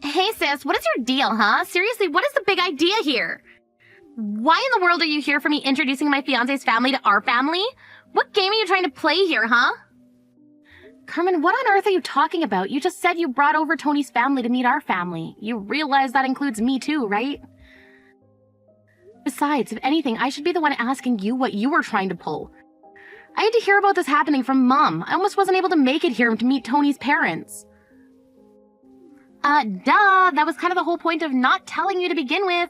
Hey sis, what is your deal, huh? Seriously, what is the big idea here? Why in the world are you here for me introducing my fiance's family to our family? What game are you trying to play here, huh? Carmen, what on earth are you talking about? You just said you brought over Tony's family to meet our family. You realize that includes me too, right? Besides, if anything, I should be the one asking you what you were trying to pull. I had to hear about this happening from Mom. I almost wasn't able to make it here to meet Tony's parents. Duh, that was kind of the whole point of not telling you to begin with.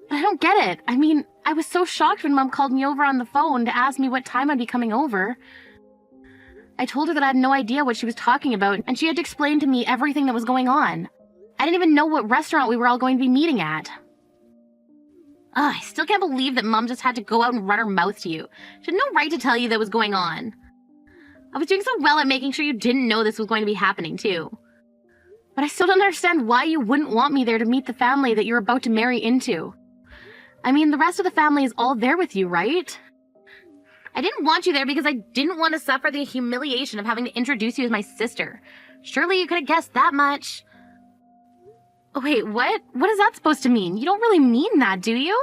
But I don't get it. I mean, I was so shocked when Mom called me over on the phone to ask me what time I'd be coming over. I told her that I had no idea what she was talking about, and she had to explain to me everything that was going on. I didn't even know what restaurant we were all going to be meeting at. I still can't believe that Mom just had to go out and run her mouth to you. She had no right to tell you that was going on. I was doing so well at making sure you didn't know this was going to be happening, too. But I still don't understand why you wouldn't want me there to meet the family that you're about to marry into. I mean, the rest of the family is all there with you, right? I didn't want you there because I didn't want to suffer the humiliation of having to introduce you as my sister. Surely you could have guessed that much. Oh, wait, what? What is that supposed to mean? You don't really mean that, do you?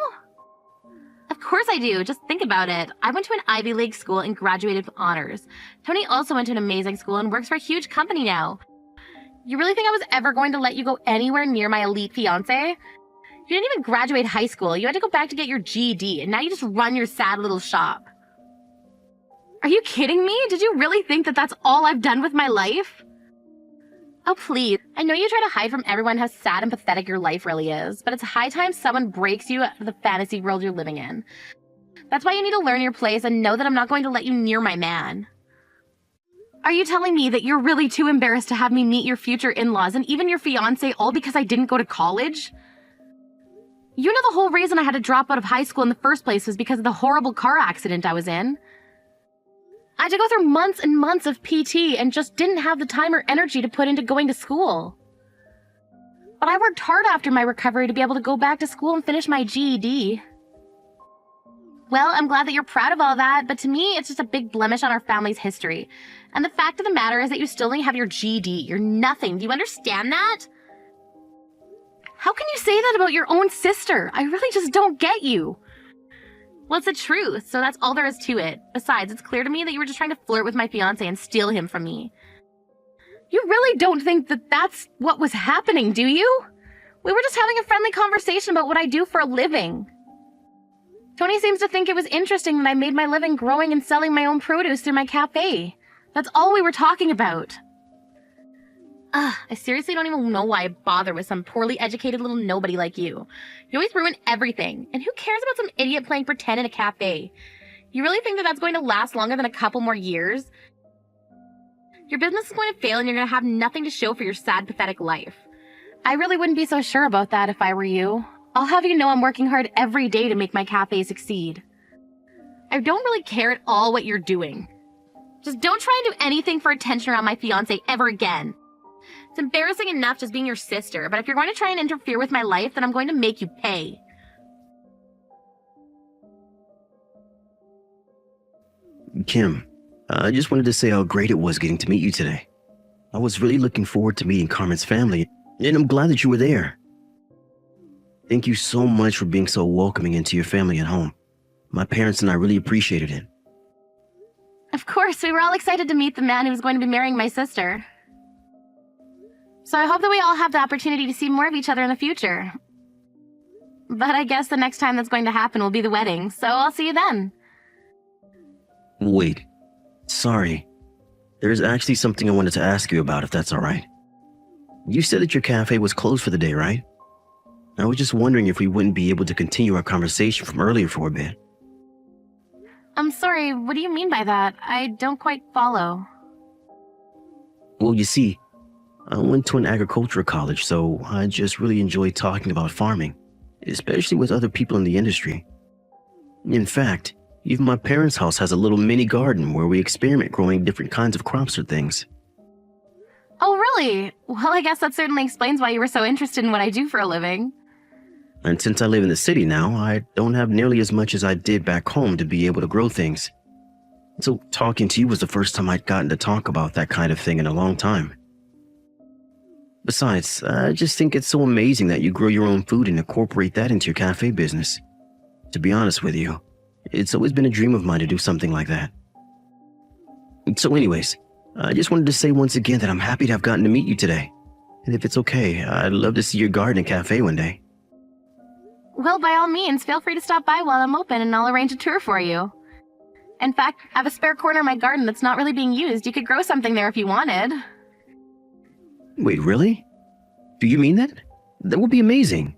Of course I do. Just think about it. I went to an Ivy League school and graduated with honors. Tony also went to an amazing school and works for a huge company now. You really think I was ever going to let you go anywhere near my elite fiancé? You didn't even graduate high school. You had to go back to get your GED, and now you just run your sad little shop. Are you kidding me? Did you really think that that's all I've done with my life? Oh, please. I know you try to hide from everyone how sad and pathetic your life really is, but it's high time someone breaks you out of the fantasy world you're living in. That's why you need to learn your place and know that I'm not going to let you near my man. Are you telling me that you're really too embarrassed to have me meet your future in-laws and even your fiancé all because I didn't go to college? You know the whole reason I had to drop out of high school in the first place was because of the horrible car accident I was in. I had to go through months and months of PT and just didn't have the time or energy to put into going to school. But I worked hard after my recovery to be able to go back to school and finish my GED. Well, I'm glad that you're proud of all that, but to me, it's just a big blemish on our family's history. And the fact of the matter is that you still only have your GED. You're nothing. Do you understand that? How can you say that about your own sister? I really just don't get you. Well, it's the truth, so that's all there is to it. Besides, it's clear to me that you were just trying to flirt with my fiancé and steal him from me. You really don't think that that's what was happening, do you? We were just having a friendly conversation about what I do for a living. Tony seems to think it was interesting that I made my living growing and selling my own produce through my cafe. That's all we were talking about. I seriously don't even know why I bother with some poorly educated little nobody like you. You always ruin everything. And who cares about some idiot playing pretend in a cafe? You really think that that's going to last longer than a couple more years? Your business is going to fail and you're going to have nothing to show for your sad, pathetic life. I really wouldn't be so sure about that if I were you. I'll have you know I'm working hard every day to make my cafe succeed. I don't really care at all what you're doing. Just don't try and do anything for attention around my fiancé ever again. It's embarrassing enough just being your sister, but if you're going to try and interfere with my life, then I'm going to make you pay. Kim, I just wanted to say how great it was getting to meet you today. I was really looking forward to meeting Carmen's family, and I'm glad that you were there. Thank you so much for being so welcoming into your family at home. My parents and I really appreciated it. Of course, we were all excited to meet the man who was going to be marrying my sister. So I hope that we all have the opportunity to see more of each other in the future. But I guess the next time that's going to happen will be the wedding, so I'll see you then. Wait. Sorry. There's actually something I wanted to ask you about, if that's all right. You said that your cafe was closed for the day, right? I was just wondering if we wouldn't be able to continue our conversation from earlier for a bit. I'm sorry, what do you mean by that? I don't quite follow. Well, you see, I went to an agricultural college, so I just really enjoyed talking about farming, especially with other people in the industry. In fact, even my parents' house has a little mini garden where we experiment growing different kinds of crops or things. Oh, really? Well, I guess that certainly explains why you were so interested in what I do for a living. And since I live in the city now, I don't have nearly as much as I did back home to be able to grow things. So talking to you was the first time I'd gotten to talk about that kind of thing in a long time. Besides, I just think it's so amazing that you grow your own food and incorporate that into your cafe business. To be honest with you, it's always been a dream of mine to do something like that. So anyways, I just wanted to say once again that I'm happy to have gotten to meet you today. And if it's okay, I'd love to see your garden and cafe one day. Well, by all means, feel free to stop by while I'm open and I'll arrange a tour for you. In fact, I have a spare corner in my garden that's not really being used. You could grow something there if you wanted. Wait, really? Do you mean that? That would be amazing.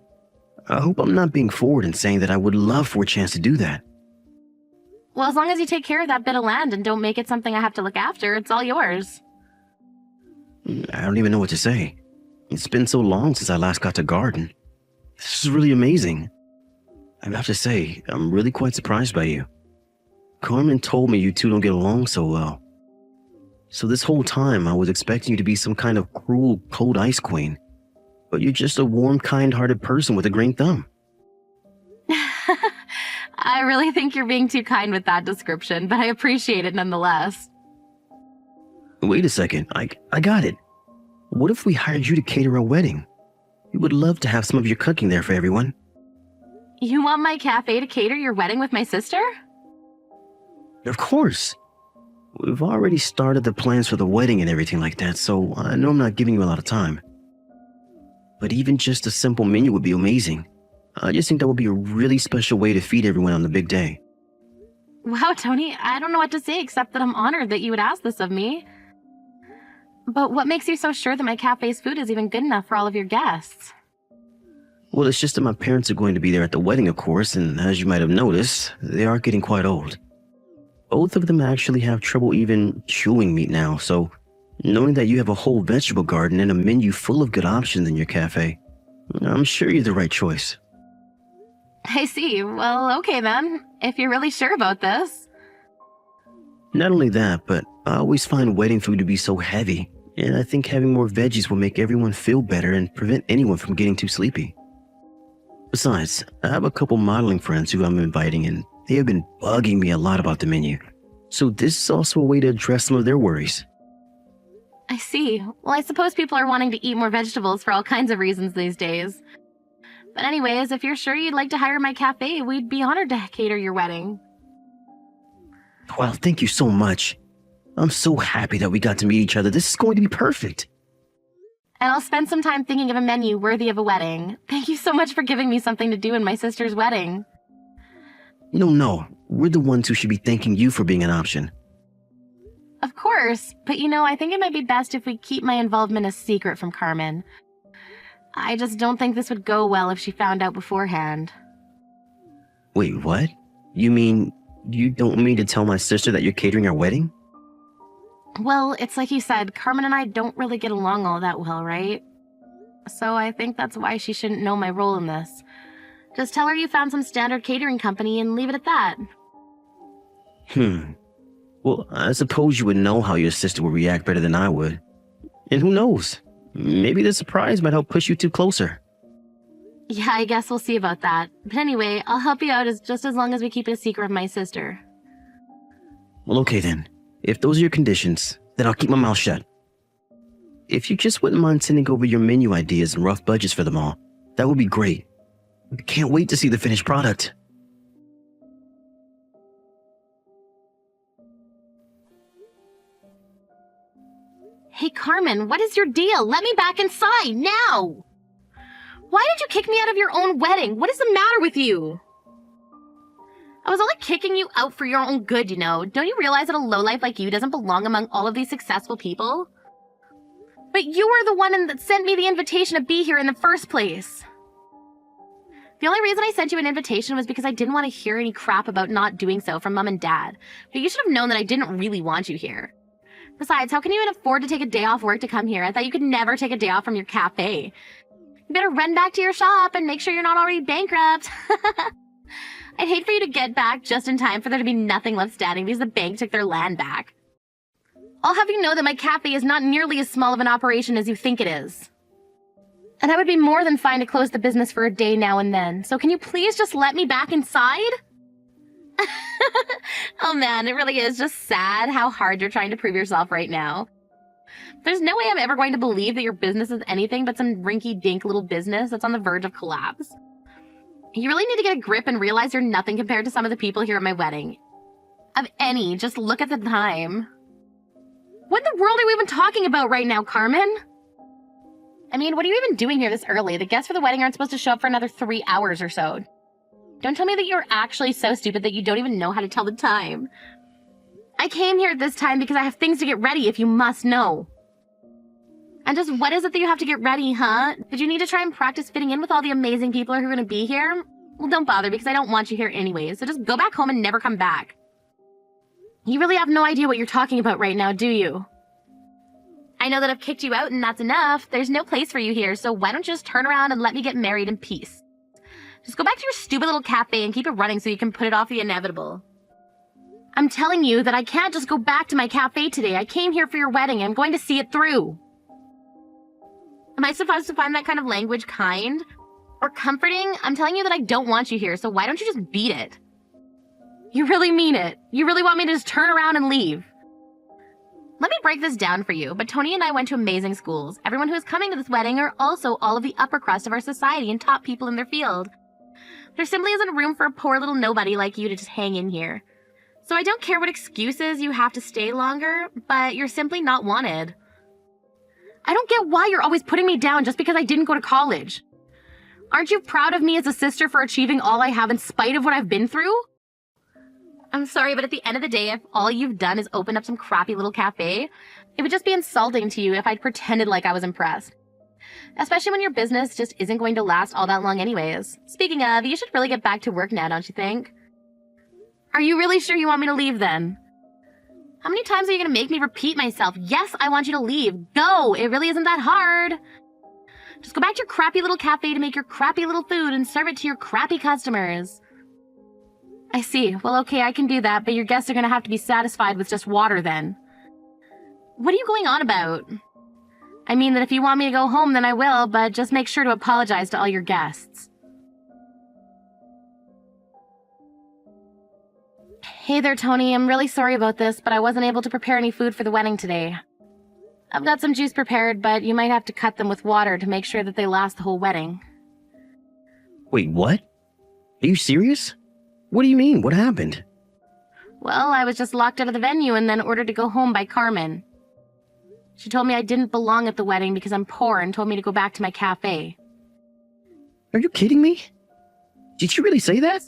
I hope I'm not being forward in saying that I would love for a chance to do that. Well, as long as you take care of that bit of land and don't make it something I have to look after, it's all yours. I don't even know what to say. It's been so long since I last got to garden. This is really amazing. I have to say, I'm really quite surprised by you. Carmen told me you two don't get along so well. So this whole time I was expecting you to be some kind of cruel, cold ice queen. But you're just a warm, kind-hearted person with a green thumb. I really think you're being too kind with that description, but I appreciate it nonetheless. Wait a second, I got it. What if we hired you to cater a wedding? We would love to have some of your cooking there for everyone. You want my cafe to cater your wedding with my sister? Of course. We've already started the plans for the wedding and everything like that, so I know I'm not giving you a lot of time. But even just a simple menu would be amazing. I just think that would be a really special way to feed everyone on the big day. Wow, Tony, I don't know what to say except that I'm honored that you would ask this of me. But what makes you so sure that my cafe's food is even good enough for all of your guests? Well, it's just that my parents are going to be there at the wedding, of course, and as you might have noticed, they are getting quite old. Both of them actually have trouble even chewing meat now, so knowing that you have a whole vegetable garden and a menu full of good options in your cafe, I'm sure you're the right choice. I see. Well, okay then, if you're really sure about this. Not only that, but I always find wedding food to be so heavy, and I think having more veggies will make everyone feel better and prevent anyone from getting too sleepy. Besides, I have a couple modeling friends who I'm inviting, and they have been bugging me a lot about the menu, so this is also a way to address some of their worries. I see. Well, I suppose people are wanting to eat more vegetables for all kinds of reasons these days. But anyways, if you're sure you'd like to hire my cafe, we'd be honored to cater your wedding. Well, thank you so much. I'm so happy that we got to meet each other. This is going to be perfect. And I'll spend some time thinking of a menu worthy of a wedding. Thank you so much for giving me something to do in my sister's wedding. No, we're the ones who should be thanking you for being an option. Of course, but I think it might be best if we keep my involvement a secret from Carmen. I just don't think this would go well if she found out beforehand. Wait, what? You mean you don't mean to tell my sister that you're catering our wedding? Well, it's like you said, Carmen and I don't really get along all that well, right? So I think that's why she shouldn't know my role in this. Just tell her you found some standard catering company and leave it at that. Well, I suppose you would know how your sister would react better than I would. And who knows? Maybe the surprise might help push you two closer. Yeah, I guess we'll see about that. But anyway, I'll help you out just as long as we keep it a secret of my sister. Well, okay then. If those are your conditions, then I'll keep my mouth shut. If you just wouldn't mind sending over your menu ideas and rough budgets for them all, that would be great. I can't wait to see the finished product. Hey, Carmen, what is your deal? Let me back inside, now! Why did you kick me out of your own wedding? What is the matter with you? I was only kicking you out for your own good, Don't you realize that a lowlife like you doesn't belong among all of these successful people? But you were the one that sent me the invitation to be here in the first place. The only reason I sent you an invitation was because I didn't want to hear any crap about not doing so from Mom and Dad. But you should have known that I didn't really want you here. Besides, how can you even afford to take a day off work to come here? I thought you could never take a day off from your cafe. You better run back to your shop and make sure you're not already bankrupt. I'd hate for you to get back just in time for there to be nothing left standing because the bank took their land back. I'll have you know that my cafe is not nearly as small of an operation as you think it is. And I would be more than fine to close the business for a day now and then. So can you please just let me back inside? Oh man, it really is just sad how hard you're trying to prove yourself right now. There's no way I'm ever going to believe that your business is anything but some rinky-dink little business that's on the verge of collapse. You really need to get a grip and realize you're nothing compared to some of the people here at my wedding. Of any, just look at the time. What in the world are we even talking about right now, Carmen? I mean, what are you even doing here this early? The guests for the wedding aren't supposed to show up for another 3 hours or so. Don't tell me that you're actually so stupid that you don't even know how to tell the time. I came here at this time because I have things to get ready, if you must know. And just what is it that you have to get ready, huh? Did you need to try and practice fitting in with all the amazing people who are going to be here? Well, don't bother because I don't want you here anyways, so just go back home and never come back. You really have no idea what you're talking about right now, do you? I know that I've kicked you out and that's enough. There's no place for you here, so why don't you just turn around and let me get married in peace? Just go back to your stupid little cafe and keep it running so you can put it off the inevitable. I'm telling you that I can't just go back to my cafe today. I came here for your wedding and I'm going to see it through. Am I supposed to find that kind of language kind? Or comforting? I'm telling you that I don't want you here, so why don't you just beat it? You really mean it. You really want me to just turn around and leave. Let me break this down for you, but Tony and I went to amazing schools. Everyone who is coming to this wedding are also all of the upper crust of our society and top people in their field. There simply isn't room for a poor little nobody like you to just hang in here. So I don't care what excuses you have to stay longer, but you're simply not wanted. I don't get why you're always putting me down just because I didn't go to college. Aren't you proud of me as a sister for achieving all I have in spite of what I've been through? I'm sorry, but at the end of the day, if all you've done is open up some crappy little cafe, it would just be insulting to you if I'd pretended like I was impressed. Especially when your business just isn't going to last all that long anyways. Speaking of, you should really get back to work now, don't you think? Are you really sure you want me to leave then? How many times are you going to make me repeat myself? Yes, I want you to leave. Go! It really isn't that hard. Just go back to your crappy little cafe to make your crappy little food and serve it to your crappy customers. I see. Well, okay, I can do that, but your guests are going to have to be satisfied with just water then. What are you going on about? I mean that if you want me to go home, then I will, but just make sure to apologize to all your guests. Hey there, Tony. I'm really sorry about this, but I wasn't able to prepare any food for the wedding today. I've got some juice prepared, but you might have to cut them with water to make sure that they last the whole wedding. Wait, what? Are you serious? What do you mean? What happened? Well, I was just locked out of the venue and then ordered to go home by Carmen. She told me I didn't belong at the wedding because I'm poor and told me to go back to my cafe. Are you kidding me? Did she really say that?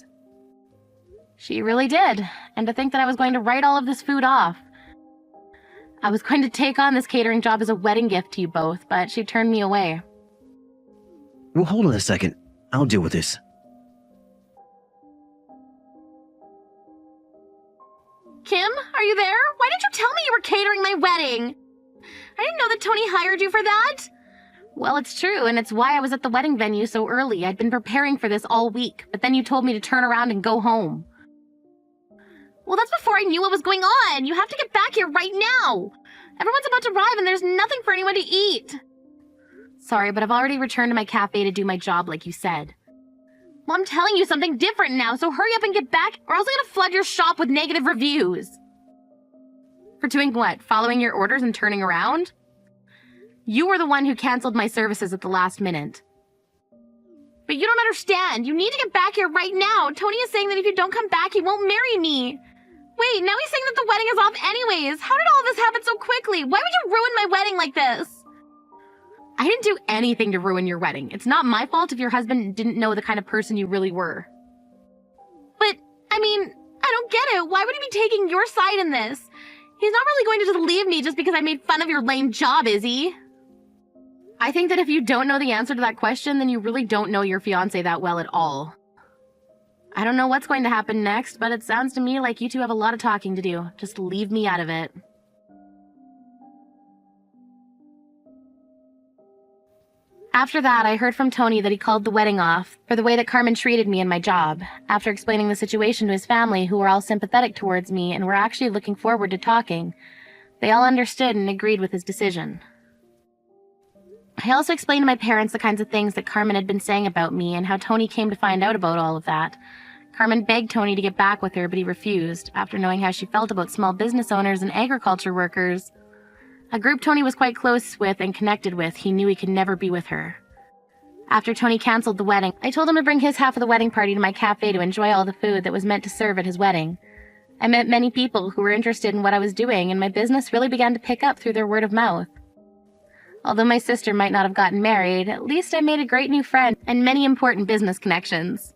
She really did. And to think that I was going to write all of this food off. I was going to take on this catering job as a wedding gift to you both, but she turned me away. Well, hold on a second. I'll deal with this. Kim, are you there? Why didn't you tell me you were catering my wedding? I didn't know that Tony hired you for that. Well, it's true, and it's why I was at the wedding venue so early. I'd been preparing for this all week, but then you told me to turn around and go home. Well, that's before I knew what was going on. You have to get back here right now. Everyone's about to arrive and there's nothing for anyone to eat. Sorry, but I've already returned to my cafe to do my job like you said. Well, I'm telling you something different now, so hurry up and get back, or else I'm gonna flood your shop with negative reviews. For doing what? Following your orders and turning around? You were the one who canceled my services at the last minute. But you don't understand. You need to get back here right now. Tony is saying that if you don't come back, he won't marry me. Wait, now he's saying that the wedding is off anyways. How did all this happen so quickly? Why would you ruin my wedding like this? I didn't do anything to ruin your wedding. It's not my fault if your husband didn't know the kind of person you really were. But, I mean, I don't get it. Why would he be taking your side in this? He's not really going to just leave me just because I made fun of your lame job, is he? I think that if you don't know the answer to that question, then you really don't know your fiancé that well at all. I don't know what's going to happen next, but it sounds to me like you two have a lot of talking to do. Just leave me out of it. After that, I heard from Tony that he called the wedding off for the way that Carmen treated me in my job, after explaining the situation to his family, who were all sympathetic towards me and were actually looking forward to talking. They all understood and agreed with his decision. I also explained to my parents the kinds of things that Carmen had been saying about me and how Tony came to find out about all of that. Carmen begged Tony to get back with her, but he refused, after knowing how she felt about small business owners and agriculture workers. A group Tony was quite close with and connected with, he knew he could never be with her. After Tony canceled the wedding, I told him to bring his half of the wedding party to my cafe to enjoy all the food that was meant to serve at his wedding. I met many people who were interested in what I was doing, and my business really began to pick up through their word of mouth. Although my sister might not have gotten married, at least I made a great new friend and many important business connections.